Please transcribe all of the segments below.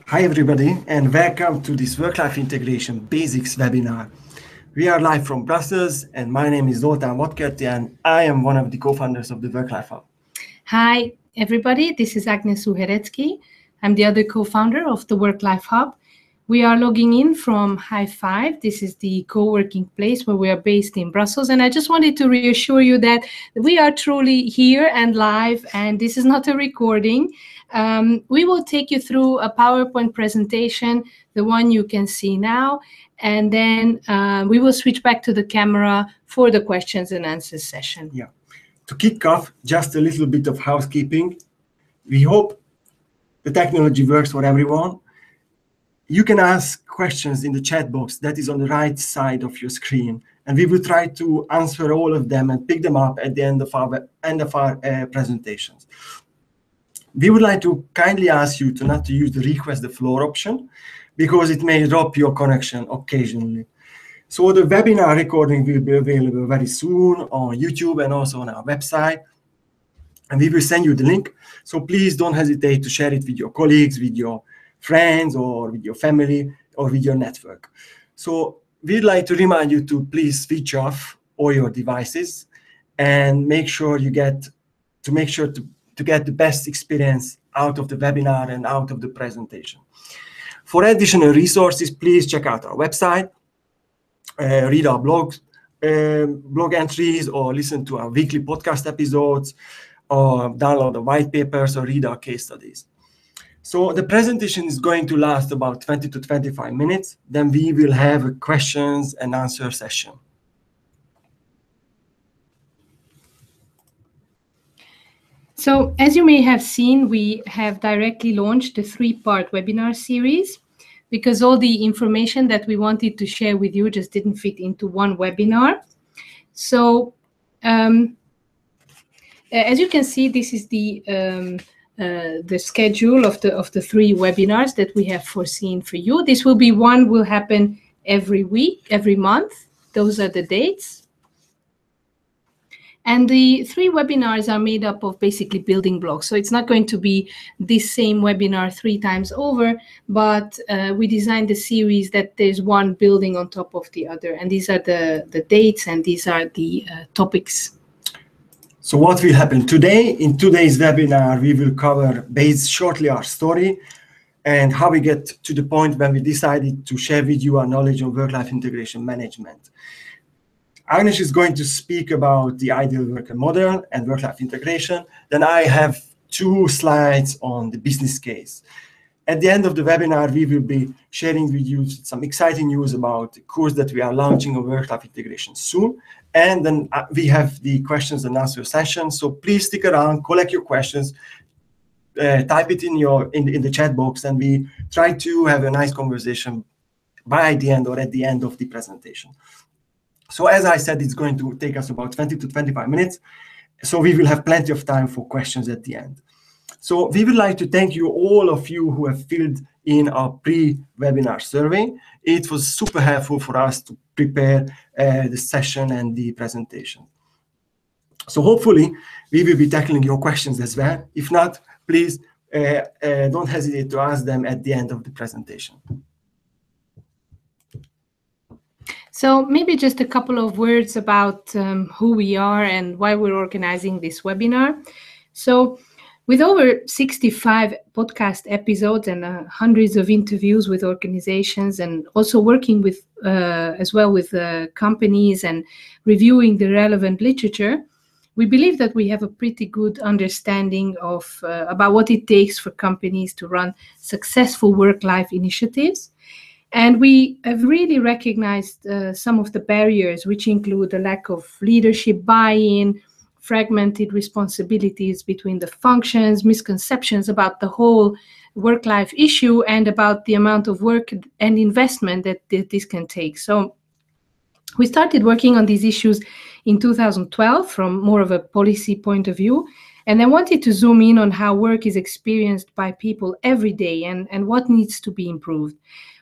Hi everybody and welcome to this Work-Life Integration Basics webinar. We are live from Brussels and my name is Zoltán Vatkerti and I am one of the co-founders of the Work-Life Hub. Hi everybody, this is Agnes Uherecki. I'm the other co-founder of the Work-Life Hub. We are logging in from High Five. This is the co-working place where we are based in Brussels. And I just wanted to reassure you that we are truly here and live, and this is not a recording. We will take you through a PowerPoint presentation, the one you can see now, and then we will switch back to the camera for the questions and answers session. Yeah. To kick off, just a little bit of housekeeping. We hope the technology works for everyone. You can ask questions in the chat box that is on the right side of your screen, and we will try to answer all of them and pick them up at the end of our presentations. We would like to kindly ask you to not to use the request the floor option because it may drop your connection occasionally. So the webinar recording will be available very soon on YouTube and also on our website, and we will send you the link. So please don't hesitate to share it with your colleagues, with your friends, or with your family, or with your network. So we'd like to remind you to please switch off all your devices and make sure you get the best experience out of the webinar and out of the presentation. For additional resources, please check out our website, read our blog entries, or listen to our weekly podcast episodes, or download the white papers, or read our case studies. So the presentation is going to last about 20 to 25 minutes. Then we will have a questions and answer session. So as you may have seen, we have directly launched the 3-part webinar series because all the information that we wanted to share with you just didn't fit into one webinar. So as you can see, this is the schedule of the 3 webinars that we have foreseen for you. This will happen every week, every month. Those are the dates. And the 3 webinars are made up of basically building blocks. So it's not going to be this same webinar 3 times over, but we designed a series that there's one building on top of the other. And these are the dates and these are the topics. So what will happen today? In today's webinar, we will cover shortly our story and how we get to the point when we decided to share with you our knowledge on work-life integration management. Agnes is going to speak about the ideal worker model and work-life integration. Then I have 2 slides on the business case. At the end of the webinar, we will be sharing with you some exciting news about the course that we are launching on work-life integration soon. And then we have the questions and answer session. So please stick around, collect your questions, type it in the chat box, and we try to have a nice conversation by the end or at the end of the presentation. So as I said, it's going to take us about 20 to 25 minutes. So we will have plenty of time for questions at the end. So we would like to thank you, all of you who have filled in our pre-webinar survey. It was super helpful for us to prepare the session and the presentation. So hopefully we will be tackling your questions as well. If not, please don't hesitate to ask them at the end of the presentation. So maybe just a couple of words about who we are and why we're organizing this webinar. So with over 65 podcast episodes and hundreds of interviews with organizations, and also working with as well with companies and reviewing the relevant literature, we believe that we have a pretty good understanding of about what it takes for companies to run successful work-life initiatives. And we have really recognized some of the barriers, which include a lack of leadership buy-in, fragmented responsibilities between the functions, misconceptions about the whole work-life issue, and about the amount of work and investment that this can take. So we started working on these issues in 2012 from more of a policy point of view. And I wanted to zoom in on how work is experienced by people every day and what needs to be improved.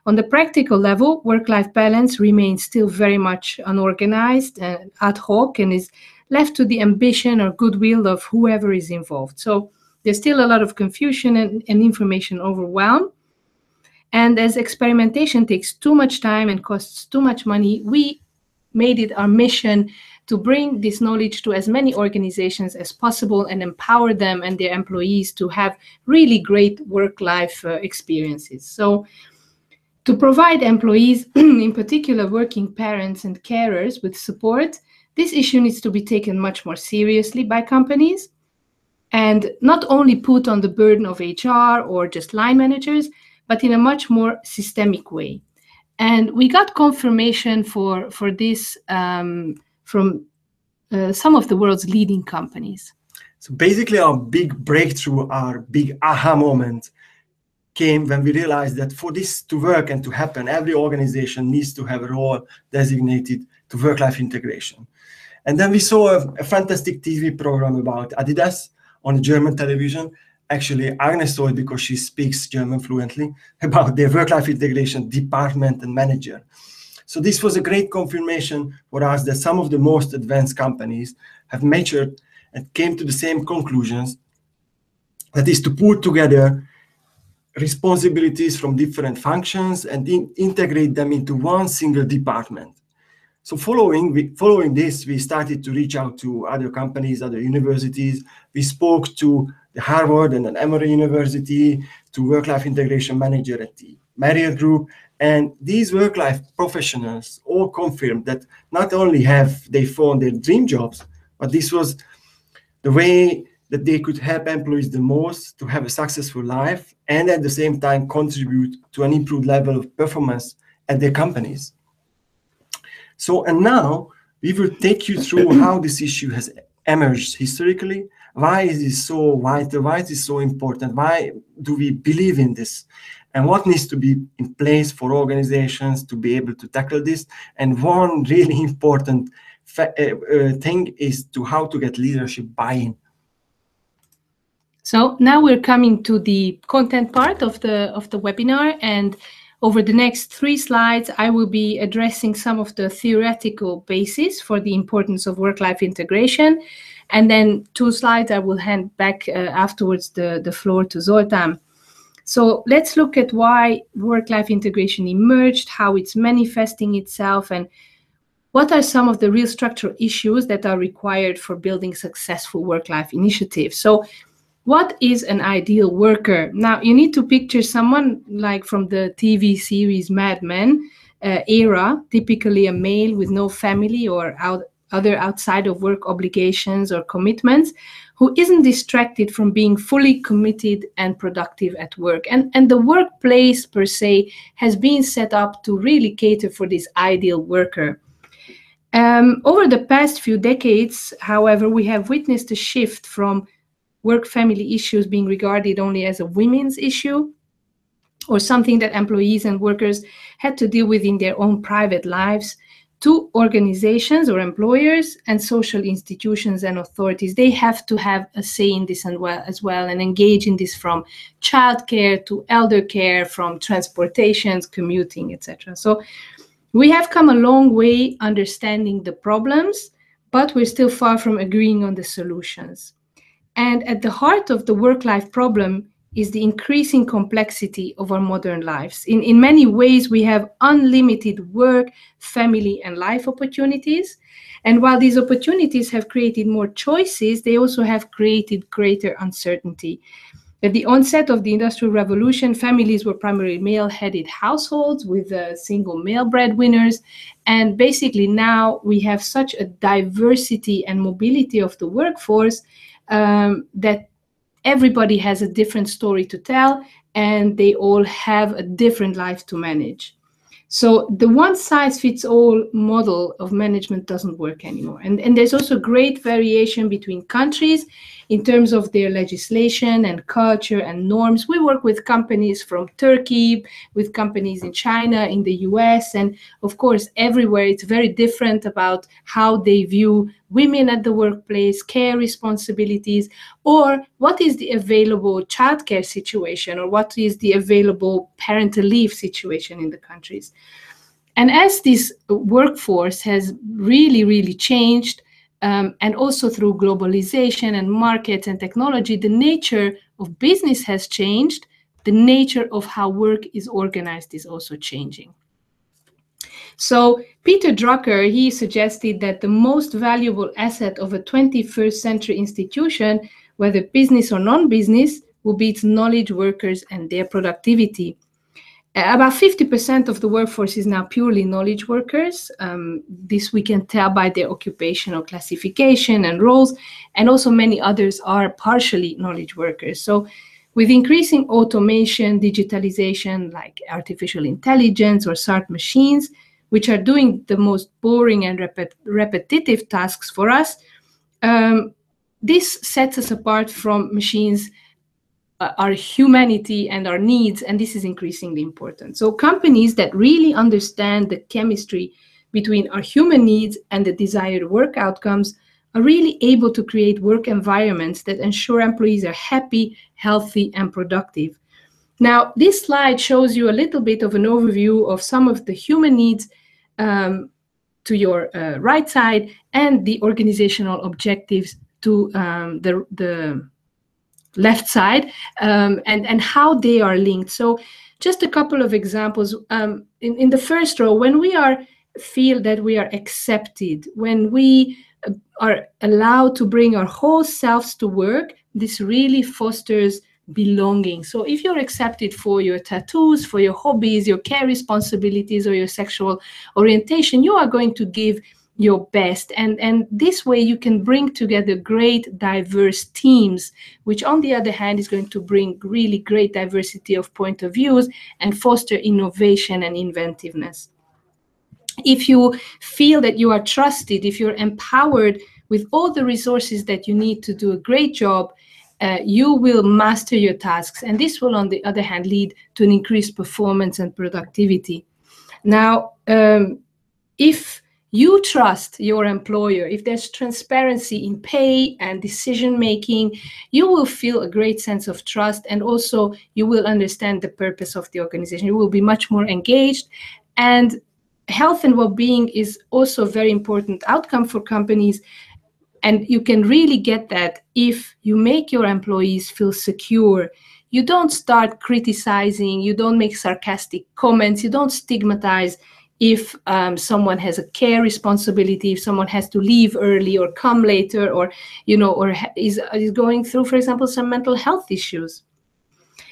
On the practical level, work-life balance remains still very much unorganized and ad hoc and is left to the ambition or goodwill of whoever is involved. So there's still a lot of confusion and information overwhelm. And as experimentation takes too much time and costs too much money, we made it our mission to bring this knowledge to as many organizations as possible and empower them and their employees to have really great work-life experiences. So to provide employees, in particular working parents and carers, with support, this issue needs to be taken much more seriously by companies and not only put on the burden of HR or just line managers, but in a much more systemic way. And we got confirmation for this from some of the world's leading companies. So basically our big breakthrough, our big aha moment came when we realized that for this to work and to happen, every organization needs to have a role designated to work-life integration. And then we saw a fantastic TV program about Adidas on German television. Actually, Agnes saw it because she speaks German fluently, about their work-life integration department and manager. So this was a great confirmation for us that some of the most advanced companies have measured and came to the same conclusions, that is to put together responsibilities from different functions and integrate them into one single department. So following this, we started to reach out to other companies, other universities. We spoke to the Harvard and an Emory University, to work-life integration manager at the Marriott Group. And these work-life professionals all confirmed that not only have they found their dream jobs, but this was the way that they could help employees the most to have a successful life and at the same time contribute to an improved level of performance at their companies. So, and now we will take you through how this issue has emerged historically. Why is it so vital? Why is it so important? Why do we believe in this? And what needs to be in place for organizations to be able to tackle this? And one really important thing is to how to get leadership buy-in. So now we're coming to the content part of the webinar, and over the next 3 slides, I will be addressing some of the theoretical basis for the importance of work-life integration. And then 2 slides, I will hand back afterwards the floor to Zoltán. So let's look at why work-life integration emerged, how it's manifesting itself, and what are some of the real structural issues that are required for building successful work-life initiatives. So what is an ideal worker? Now, you need to picture someone like from the TV series Mad Men era, typically a male with no family or other outside of work obligations or commitments, who isn't distracted from being fully committed and productive at work. And the workplace per se has been set up to really cater for this ideal worker. Over the past few decades, however, we have witnessed a shift from work-family issues being regarded only as a women's issue or something that employees and workers had to deal with in their own private lives, to organizations or employers and social institutions and authorities. They have to have a say in this as well and engage in this, from childcare to elder care, from transportations, commuting, etc. So we have come a long way understanding the problems, but we're still far from agreeing on the solutions. And at the heart of the work-life problem is the increasing complexity of our modern lives. In many ways, we have unlimited work, family, and life opportunities. And while these opportunities have created more choices, they also have created greater uncertainty. At the onset of the Industrial Revolution, families were primarily male-headed households with single male breadwinners. And basically now we have such a diversity and mobility of the workforce that everybody has a different story to tell, and they all have a different life to manage. So the one-size-fits-all model of management doesn't work anymore. And there's also great variation between countries in terms of their legislation and culture and norms. We work with companies from Turkey, with companies in China, in the US, and of course, everywhere it's very different about how they view women at the workplace, care responsibilities, or what is the available childcare situation, or what is the available parental leave situation in the countries. And as this workforce has really changed, and also through globalization and markets and technology, the nature of business has changed, the nature of how work is organized is also changing. So Peter Drucker, he suggested that the most valuable asset of a 21st century institution, whether business or non-business, will be its knowledge workers and their productivity. About 50% of the workforce is now purely knowledge workers. This we can tell by their occupational classification and roles, and also many others are partially knowledge workers. So with increasing automation, digitalization, like artificial intelligence or smart machines, which are doing the most boring and repetitive tasks for us, this sets us apart from machines, our humanity and our needs, and this is increasingly important. So companies that really understand the chemistry between our human needs and the desired work outcomes are really able to create work environments that ensure employees are happy, healthy, and productive. Now, this slide shows you a little bit of an overview of some of the human needs to your right side and the organizational objectives to the left side, and how they are linked. So just a couple of examples. In the first row, when we feel that we are accepted, when we are allowed to bring our whole selves to work, this really fosters belonging. So if you're accepted for your tattoos, for your hobbies, your care responsibilities, or your sexual orientation, you are going to give your best, and this way you can bring together great diverse teams, which on the other hand is going to bring really great diversity of point of views and foster innovation and inventiveness. If you feel that you are trusted, if you're empowered with all the resources that you need to do a great job, you will master your tasks, and this will on the other hand lead to an increased performance and productivity. Now, if you trust your employer, if there's transparency in pay and decision making, you will feel a great sense of trust, and also you will understand the purpose of the organization. You will be much more engaged, and health and well-being is also a very important outcome for companies. And you can really get that if you make your employees feel secure. You don't start criticizing, you don't make sarcastic comments, you don't stigmatize if someone has a care responsibility, if someone has to leave early or come later, or is going through, for example, some mental health issues.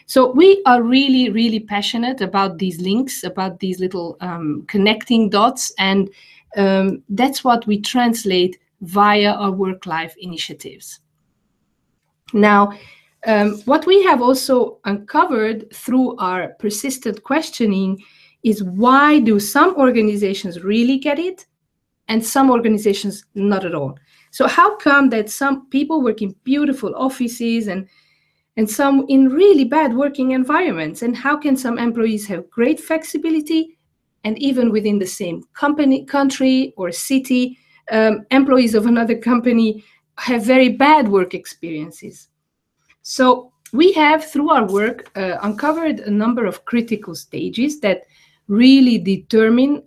So we are really, really passionate about these links, about these little connecting dots, and that's what we translate via our work-life initiatives. Now, what we have also uncovered through our persistent questioning is why do some organizations really get it and some organizations not at all? So how come that some people work in beautiful offices and some in really bad working environments? And how can some employees have great flexibility, and even within the same company, country, or city, employees of another company have very bad work experiences? So we have, through our work, uncovered a number of critical stages that really determine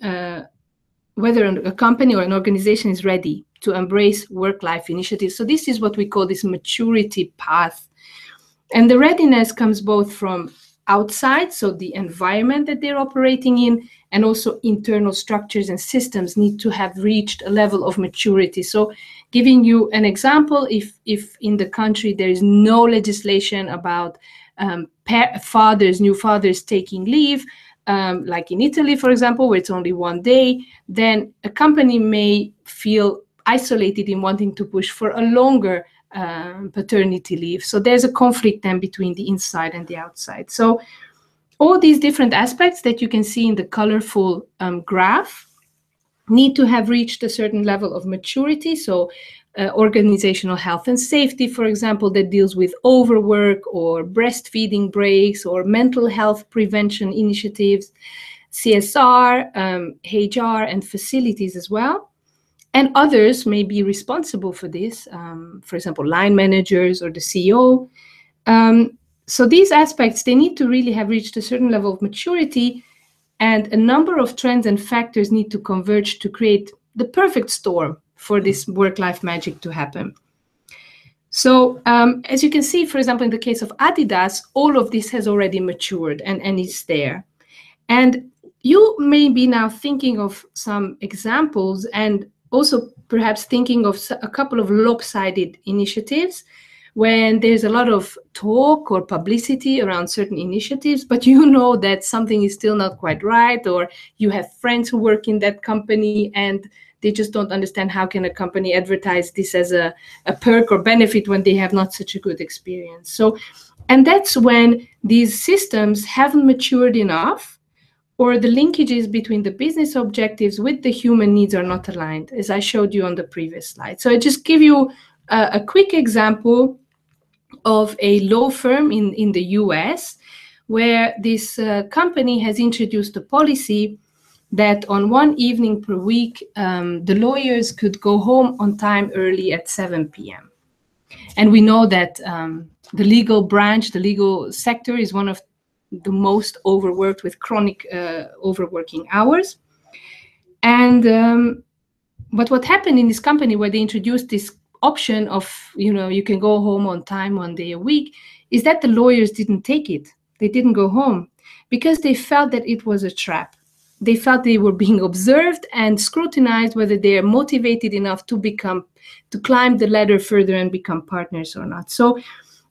whether a company or an organization is ready to embrace work-life initiatives. So this is what we call this maturity path. And the readiness comes both from outside, so the environment that they're operating in, and also internal structures and systems need to have reached a level of maturity. So giving you an example, if in the country there is no legislation about new fathers taking leave, like in Italy, for example, where it's only one day, then a company may feel isolated in wanting to push for a longer paternity leave. So there's a conflict then between the inside and the outside. So all these different aspects that you can see in the colorful graph need to have reached a certain level of maturity. So organizational health and safety, for example, that deals with overwork or breastfeeding breaks or mental health prevention initiatives, CSR, HR, and facilities as well. And others may be responsible for this, for example, line managers or the CEO. So these aspects, they need to really have reached a certain level of maturity, and a number of trends and factors need to converge to create the perfect storm for this work-life magic to happen. So as you can see, for example, in the case of Adidas, all of this has already matured and is there. And you may be now thinking of some examples and also perhaps thinking of a couple of lopsided initiatives when there's a lot of talk or publicity around certain initiatives, but you know that something is still not quite right, or you have friends who work in that company and they just don't understand how can a company advertise this as a perk or benefit when they have not such a good experience. So, and that's when these systems haven't matured enough, or the linkages between the business objectives with the human needs are not aligned, as I showed you on the previous slide. So I just give you a quick example of a law firm in the US, where this company has introduced a policy that on one evening per week, the lawyers could go home on time early at 7 p.m. And we know that the legal branch, the legal sector, is one of the most overworked with chronic overworking hours. And but what happened in this company where they introduced this option of, you can go home on time 1 day a week, is that the lawyers didn't take it. They didn't go home because they felt that it was a trap. They felt they were being observed and scrutinized whether they are motivated enough to climb the ladder further and become partners or not. So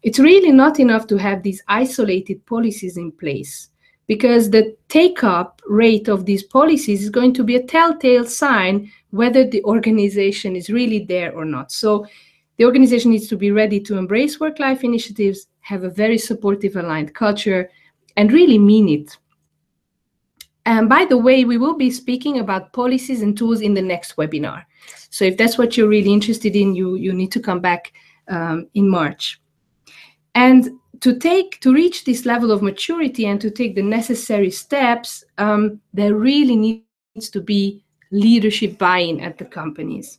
it's really not enough to have these isolated policies in place, because the take-up rate of these policies is going to be a telltale sign whether the organization is really there or not. So the organization needs to be ready to embrace work-life initiatives, have a very supportive, aligned culture, and really mean it. And by the way, we will be speaking about policies and tools in the next webinar. So if that's what you're really interested in, you need to come back in March. And to reach this level of maturity and to take the necessary steps, there really needs to be leadership buy-in at the companies.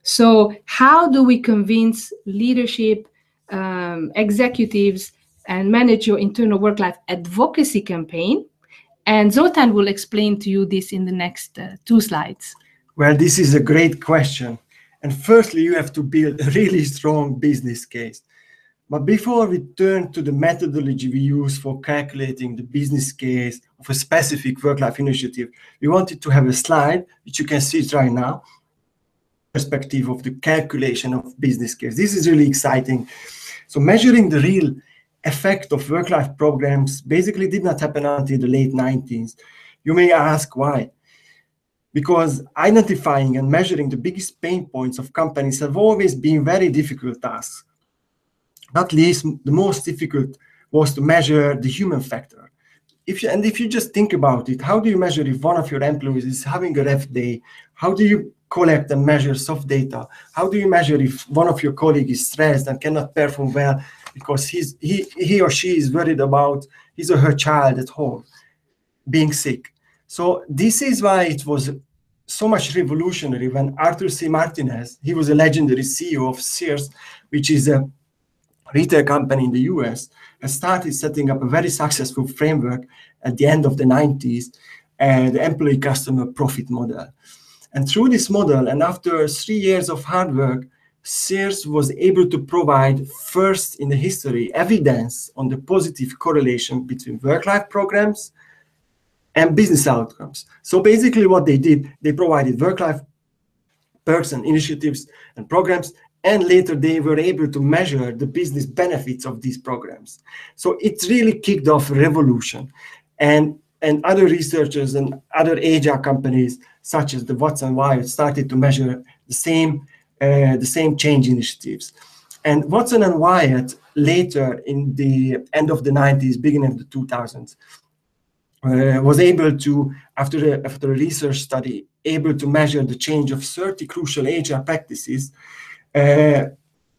So how do we convince leadership, executives, and manage your internal work-life advocacy campaign? And Zoltán will explain to you this in the next 2 slides. Well, this is a great question. And firstly, you have to build a really strong business case. But before we turn to the methodology we use for calculating the business case of a specific work-life initiative, we wanted to have a slide, which you can see it right now, perspective of the calculation of business case. This is really exciting. So measuring the real effect of work-life programs basically did not happen until the late 90s. You may ask why. Because identifying and measuring the biggest pain points of companies have always been very difficult tasks. Not least, the most difficult was to measure the human factor. If you just think about it, how do you measure if one of your employees is having a ref day? How do you collect and measure soft data? How do you measure if one of your colleagues is stressed and cannot perform well because he or she is worried about his or her child at home being sick? So this is why it was so much revolutionary when Arthur C. Martinez, he was a legendary CEO of Sears, which is a retail company in the US, has started setting up a very successful framework at the end of the 90s, the employee customer profit model. And through this model, and after 3 years of hard work, Sears was able to provide first in the history evidence on the positive correlation between work-life programs and business outcomes. So basically what they did, they provided work-life perks and initiatives and programs, and later they were able to measure the business benefits of these programs. So it really kicked off a revolution. And other researchers and other HR companies, such as the Watson Wyatt, started to measure the same change initiatives. And Watson and Wyatt later, in the end of the 90s, beginning of the 2000s, was able to, after a research study, able to measure the change of 30 crucial HR practices,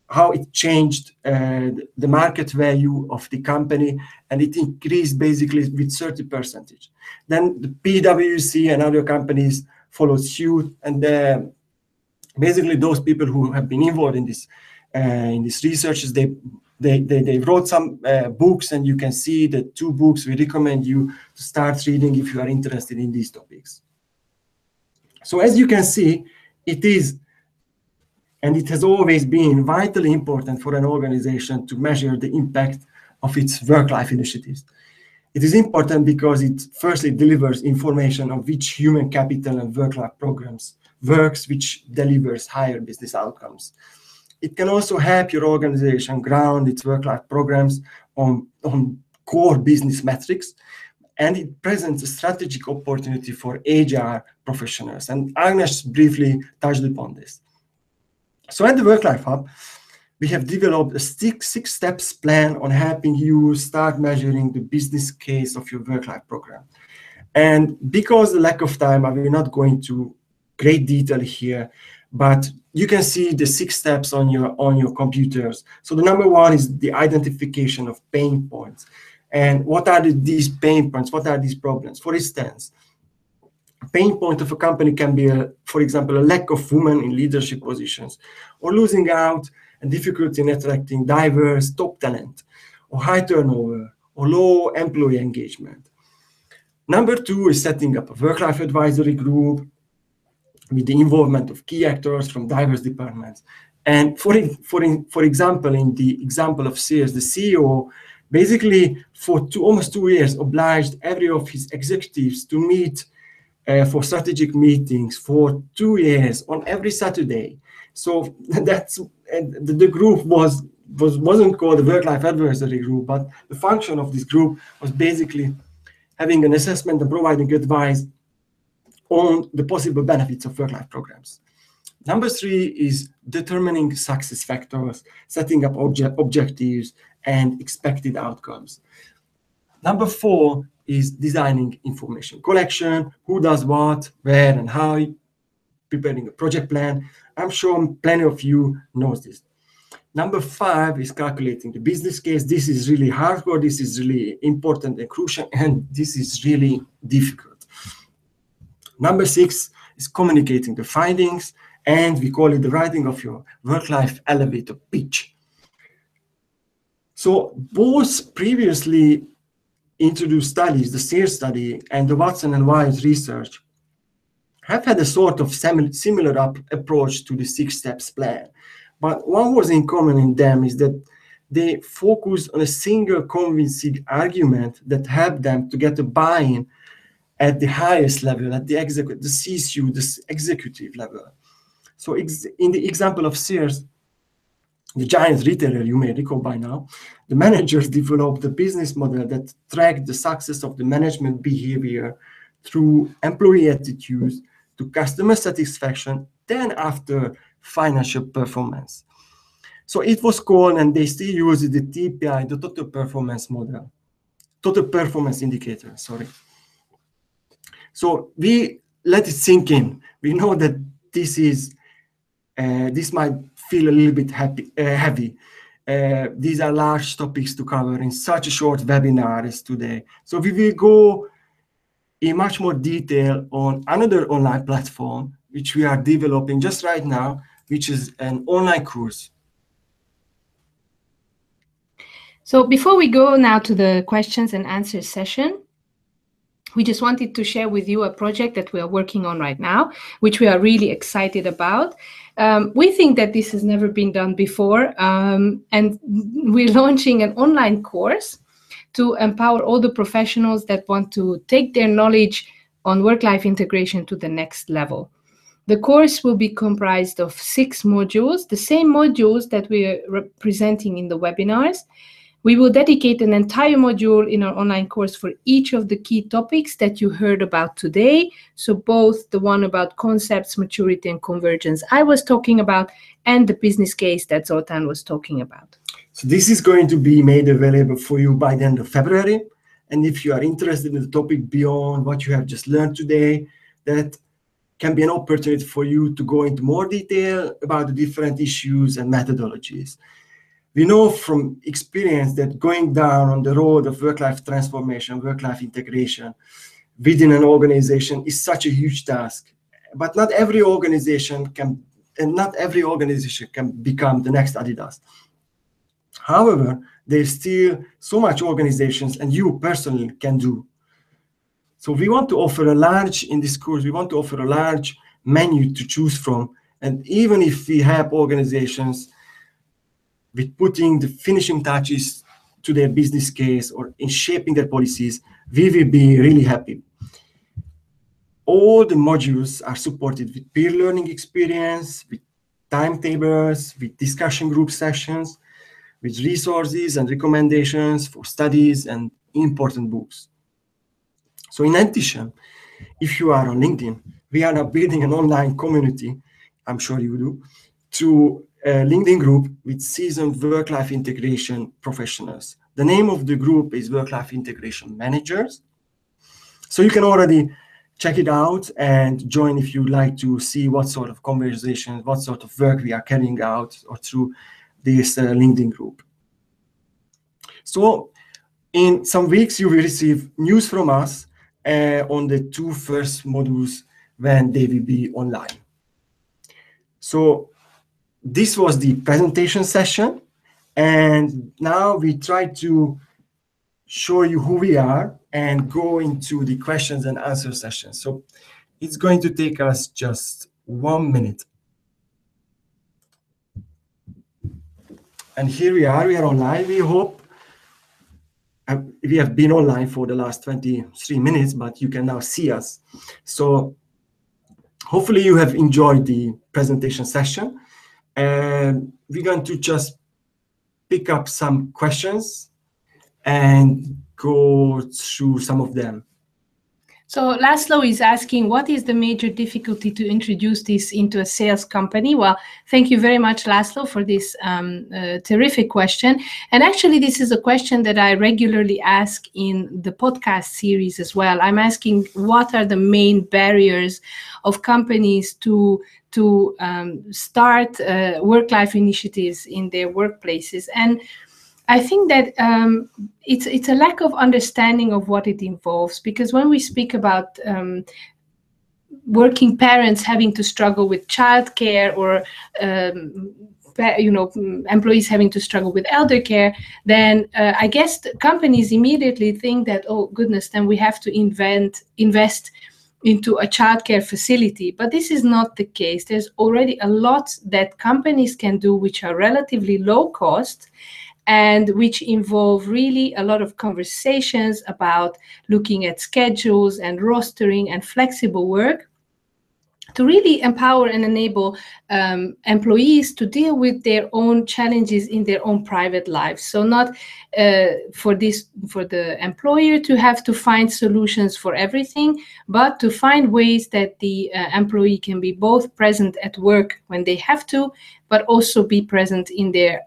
how it changed the market value of the company, and it increased basically with 30%. Then the PwC and other companies followed suit, and basically those people who have been involved in this research, they wrote some books, and you can see the 2 books we recommend you to start reading if you are interested in these topics. So as you can see, it is And it has always been vitally important for an organization to measure the impact of its work-life initiatives. It is important because it firstly delivers information on which human capital and work-life programs works, which delivers higher business outcomes. It can also help your organization ground its work-life programs on core business metrics, and it presents a strategic opportunity for HR professionals. And Agnes briefly touched upon this. So at the Work-Life Hub, we have developed a six steps plan on helping you start measuring the business case of your work-life program. And because of the lack of time, I will not go into great detail here, but you can see the 6 steps on your computers. So the number 1 is the identification of pain points. And what are these pain points? What are these problems? For instance, a pain point of a company can be, for example, a lack of women in leadership positions, or losing out and difficulty in attracting diverse top talent, or high turnover, or low employee engagement. Number 2 is setting up a work-life advisory group with the involvement of key actors from diverse departments. And for example, in the example of Sears, the CEO basically for almost 2 years obliged every of his executives to meet for strategic meetings for 2 years on every Saturday. So that's the group wasn't called the work-life advisory group, but the function of this group was basically having an assessment and providing advice on the possible benefits of work-life programs. Number 3 is determining success factors, setting up objectives and expected outcomes. Number 4 is designing information collection, who does what, where and how, preparing a project plan. I'm sure plenty of you knows this. Number 5 is calculating the business case. This is really hardcore, this is really important and crucial, and this is really difficult. Number 6 is communicating the findings, and we call it the writing of your work-life elevator pitch. So both previously introduced studies, the Sears study and the Watson and Wise research, have had a sort of similar approach to the 6 steps plan. But what was in common in them is that they focus on a single convincing argument that helped them to get a buy-in at the highest level, at the C-suite, the executive level. So in the example of Sears, the giant retailer you may recall by now, the managers developed a business model that tracked the success of the management behavior through employee attitudes to customer satisfaction, then after financial performance. So it was called, and they still use it, the TPI, the total performance model, total performance indicator, sorry. So we let it sink in. We know that this might feel a little bit heavy. These are large topics to cover in such a short webinar as today. So we will go in much more detail on another online platform, which we are developing just right now, which is an online course. So before we go now to the questions and answers session, we just wanted to share with you a project that we are working on right now, which we are really excited about. We think that this has never been done before, and we're launching an online course to empower all the professionals that want to take their knowledge on work-life integration to the next level. The course will be comprised of 6 modules, the same modules that we are presenting in the webinars. We will dedicate an entire module in our online course for each of the key topics that you heard about today. So both the one about concepts, maturity, and convergence I was talking about, and the business case that Zoltán was talking about. So this is going to be made available for you by the end of February. And if you are interested in the topic beyond what you have just learned today, that can be an opportunity for you to go into more detail about the different issues and methodologies. We know from experience that going down on the road of work-life transformation, work-life integration within an organization is such a huge task. But not every organization can become the next Adidas. However, there's still so much organizations and you personally can do. So we want to offer in this course, we want to offer a large menu to choose from And even if we help organizations with putting the finishing touches to their business case or in shaping their policies, we will be really happy. All the modules are supported with peer learning experience, with timetables, with discussion group sessions, with resources and recommendations for studies and important books. So in addition, if you are on LinkedIn, we are now building an online community, I'm sure you do, through a LinkedIn group with seasoned work-life integration professionals. The name of the group is Work-Life Integration Managers. So you can already check it out and join if you'd like to see what sort of conversations, what sort of work we are carrying out or through this LinkedIn group. So in some weeks, you will receive news from us on the 2 first modules when they will be online. So this was the presentation session. And now we try to show you who we are and go into the questions and answer session. So it's going to take us just 1 minute. And here we are online. We hope we have been online for the last 23 minutes, but you can now see us. So hopefully you have enjoyed the presentation session. And we're going to just pick up some questions and go through some of them. So Laszlo is asking, what is the major difficulty to introduce this into a sales company? Well, thank you very much, Laszlo, for this terrific question. And actually, this is a question that I regularly ask in the podcast series as well. I'm asking, what are the main barriers of companies to start work-life initiatives in their workplaces? And I think that it's a lack of understanding of what it involves, because when we speak about working parents having to struggle with childcare or employees having to struggle with elder care, then I guess companies immediately think that, oh goodness, then we have to invest into a childcare facility. But this is not the case. There's already a lot that companies can do which are relatively low cost and which involve really a lot of conversations about looking at schedules and rostering and flexible work to really empower and enable employees to deal with their own challenges in their own private lives. So not for the employer to have to find solutions for everything, but to find ways that the employee can be both present at work when they have to, but also be present in their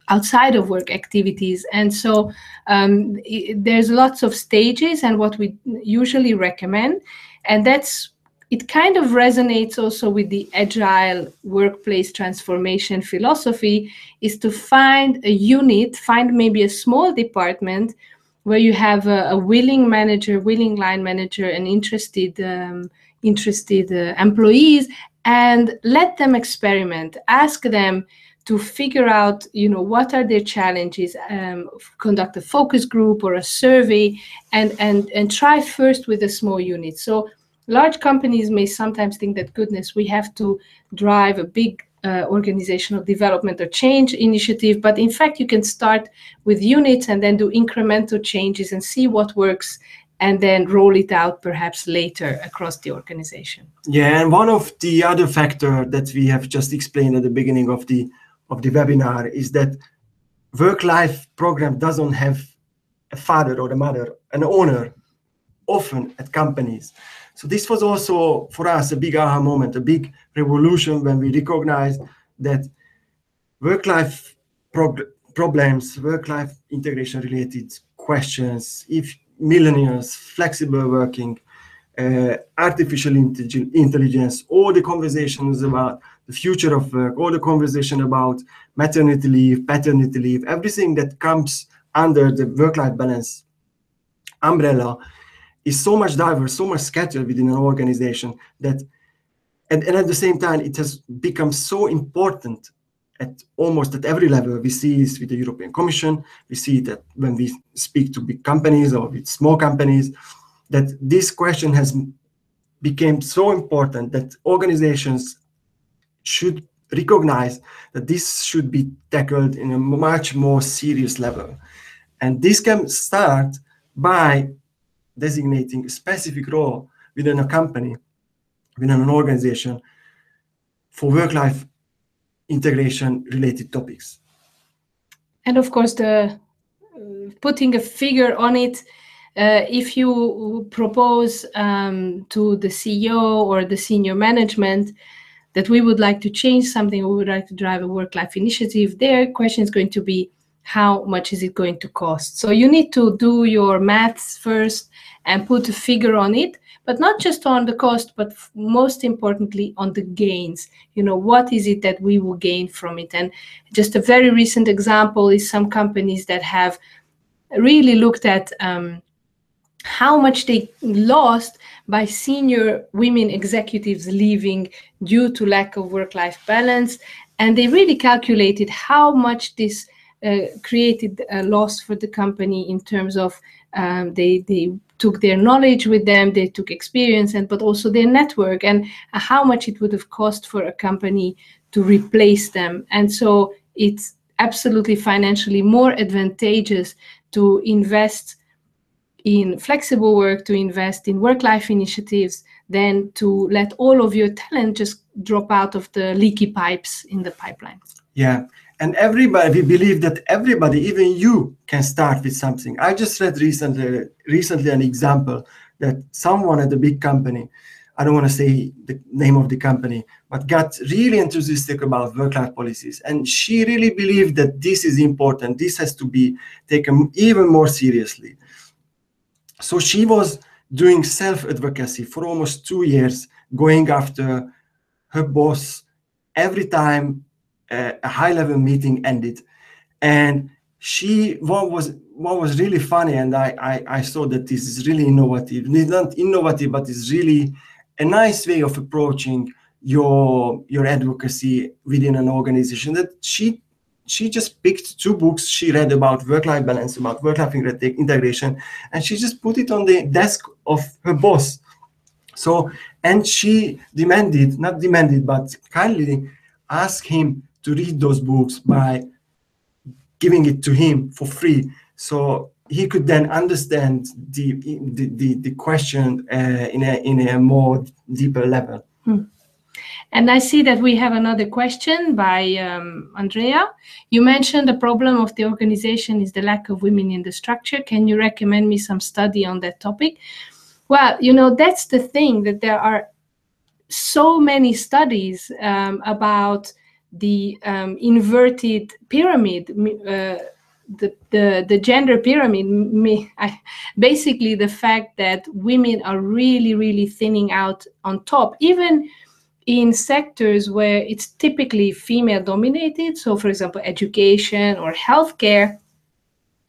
outside of work activities. And so there's lots of stages, and what we usually recommend, and it kind of resonates also with the agile workplace transformation philosophy, is to find a unit, find maybe a small department where you have a willing manager, willing line manager, and interested employees, and let them experiment. Ask them to figure out, what are their challenges, conduct a focus group or a survey, and try first with a small unit. So large companies may sometimes think that, goodness, we have to drive a big organizational development or change initiative, but in fact, you can start with units and then do incremental changes and see what works, and then roll it out perhaps later across the organization. Yeah, and one of the other factors that we have just explained at the beginning of the webinar is that work-life program doesn't have a father or a mother, an owner, often at companies. So this was also for us a big aha moment, a big revolution when we recognized that work-life problems, work-life integration related questions, if millennials, flexible working, artificial intelligence, all the conversations about the future of work, all the conversation about maternity leave, paternity leave, everything that comes under the work-life balance umbrella is so much diverse, so much scattered within an organization that, and at the same time, it has become so important at almost at every level. We see this with the European Commission, we see that when we speak to big companies or with small companies, that this question has become so important that organizations should recognize that this should be tackled in a much more serious level. And this can start by designating a specific role within a company, within an organization, for work-life integration related topics. And of course, the putting a figure on it, if you propose to the CEO or the senior management that we would like to change something, we would like to drive a work-life initiative, their question is going to be, how much is it going to cost? So you need to do your maths first and put a figure on it, but not just on the cost, but most importantly on the gains. You know, what is it that we will gain from it? And just a very recent example is some companies that have really looked at how much they lost by senior women executives leaving due to lack of work-life balance. And they really calculated how much this created a loss for the company in terms of they took their knowledge with them, they took experience, but also their network, and how much it would have cost for a company to replace them. And so it's absolutely financially more advantageous to invest in flexible work, to invest in work-life initiatives, than to let all of your talent just drop out of the leaky pipes in the pipeline. Yeah, and everybody, we believe that everybody, even you, can start with something. I just read recently an example that someone at a big company, I don't want to say the name of the company, but got really enthusiastic about work-life policies. And she really believed that this is important. This has to be taken even more seriously. So she was doing self-advocacy for almost 2 years, going after her boss every time a high-level meeting ended. And what was really funny, and I saw that this is really innovative. It's not innovative, but it's really a nice way of approaching your advocacy within an organization. That she just picked 2 books she read about work-life balance, about work-life integration, and she just put it on the desk of her boss. So, and she not demanded, but kindly asked him to read those books by giving it to him for free, so he could then understand the question in a more deeper level. And I see that we have another question by Andrea. You mentioned the problem of the organization is the lack of women in the structure. Can you recommend me some study on that topic? Well, you know, that's the thing, that there are so many studies about the inverted pyramid, the gender pyramid, basically the fact that women are really, really thinning out on top, even in sectors where it's typically female dominated. So for example, education or healthcare,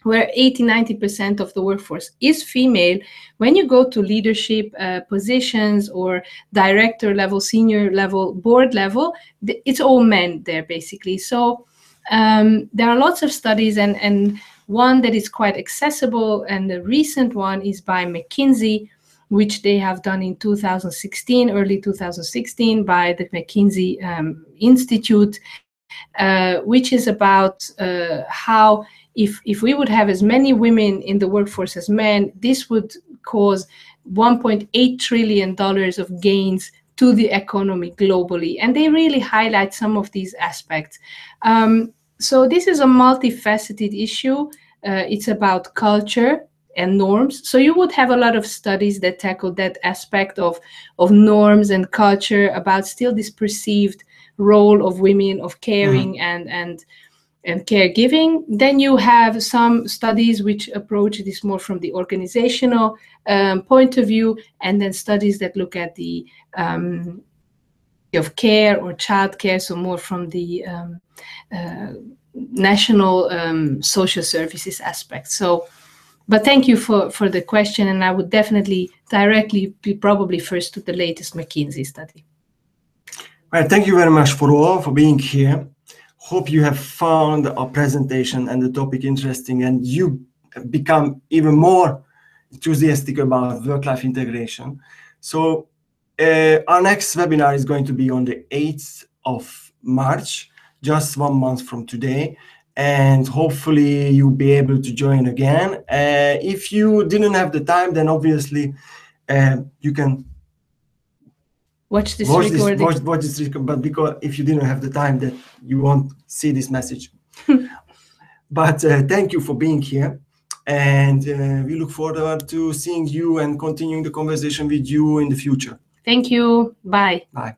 where 80-90% of the workforce is female. When you go to leadership positions or director level, senior level, board level, it's all men there basically. So there are lots of studies, and one that is quite accessible, and the recent one is by McKinsey, which they have done in 2016, early 2016, by the McKinsey Institute, which is about how if we would have as many women in the workforce as men, this would cause $1.8 trillion of gains to the economy globally. And they really highlight some of these aspects. So this is a multifaceted issue. It's about culture and norms. So you would have a lot of studies that tackle that aspect of norms and culture, about still this perceived role of women, of caring and caregiving. Then you have some studies which approach this more from the organizational point of view, and then studies that look at the of care or child care, so more from the national social services aspect. So, but thank you for the question, and I would definitely directly be probably first to the latest McKinsey study. Well, thank you very much for being here. Hope you have found our presentation and the topic interesting, and you become even more enthusiastic about work-life integration. So our next webinar is going to be on the 8th of March, just 1 month from today. And hopefully you'll be able to join again. If you didn't have the time, then obviously you can watch this watch recording. this recording, but because if you didn't have the time, that you won't see this message. But thank you for being here, and we look forward to seeing you and continuing the conversation with you in the future. Thank you. Bye. Bye.